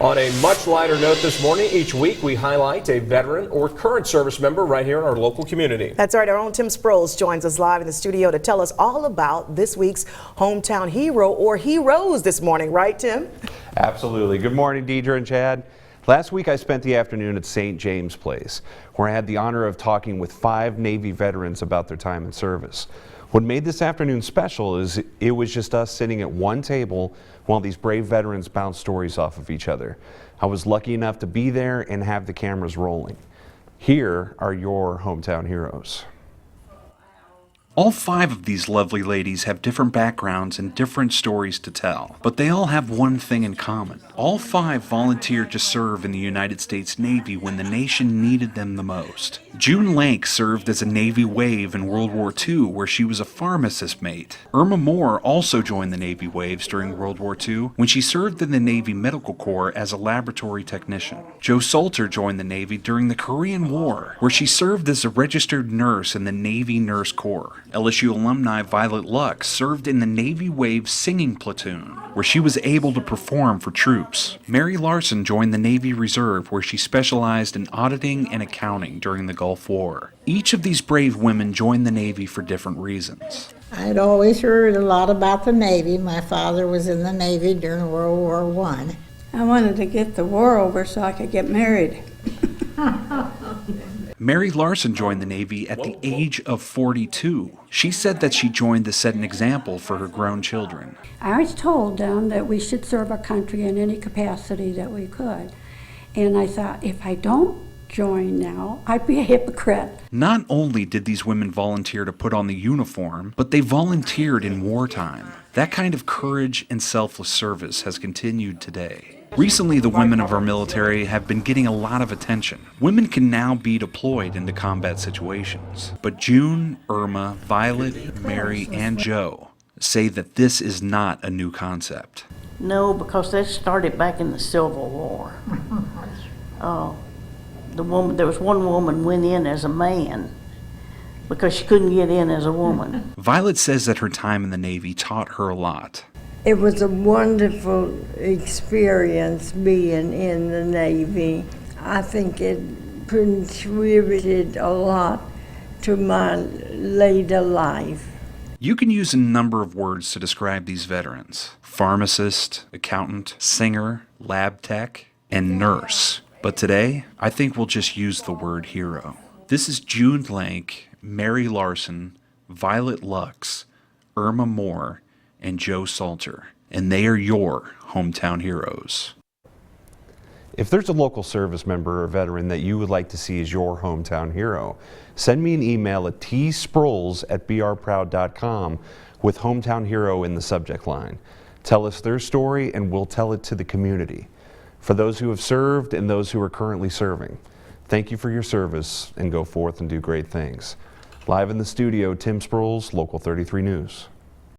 On a much lighter note this morning, each week we highlight a veteran or current service member right here in our local community. That's right. Our own Tim Sproles joins us live in the studio to tell us all about this week's hometown hero or heroes this morning. Right, Tim? Absolutely. Good morning, Deidre and Chad. Last week I spent the afternoon at St. James Place, where I had the honor of talking with 5 Navy veterans about their time in service. What made this afternoon special is it was just us sitting at one table while these brave veterans bounced stories off of each other. I was lucky enough to be there and have the cameras rolling. Here are your hometown heroes. All 5 of these lovely ladies have different backgrounds and different stories to tell, but they all have one thing in common. All 5 volunteered to serve in the United States Navy when the nation needed them the most. June Lank served as a Navy Wave in World War II, where she was a pharmacist mate. Irma Moore also joined the Navy Waves during World War II when she served in the Navy Medical Corps as a laboratory technician. Jo Salter joined the Navy during the Korean War, where she served as a registered nurse in the Navy Nurse Corps. LSU alumni Violet Lux served in the Navy Wave singing platoon, where she was able to perform for troops. Mary Larson joined the Navy Reserve, where she specialized in auditing and accounting during the Gulf War. Each of these brave women joined the Navy for different reasons. I'd always heard a lot about the Navy. My father was in the Navy during World War I. I wanted to get the war over so I could get married. Mary Larson joined the Navy at the age of 42. She said that she joined to set an example for her grown children. I was told them that we should serve our country in any capacity that we could. And I thought, if I don't join now, I'd be a hypocrite. Not only did these women volunteer to put on the uniform, but they volunteered in wartime. That kind of courage and selfless service has continued today. Recently, the women of our military have been getting a lot of attention. Women can now be deployed into combat situations. But June, Irma, Violet, Mary, and Jo say that this is not a new concept. No, because that started back in the Civil War. There was one woman went in as a man because she couldn't get in as a woman. Violet says that her time in the Navy taught her a lot. It was a wonderful experience being in the Navy. I think it contributed a lot to my later life. You can use a number of words to describe these veterans: pharmacist, accountant, singer, lab tech, and nurse. But today, I think we'll just use the word hero. This is June Lank, Mary Larson, Violet Lux, Irma Moore, and Jo Salter, and they are your hometown heroes. If there's a local service member or veteran that you would like to see as your hometown hero, send me an email at tsproles@brproud.com with hometown hero in the subject line. Tell us their story and we'll tell it to the community. For those who have served and those who are currently serving, thank you for your service and go forth and do great things. Live in the studio, Tim Sproles, Local 33 News.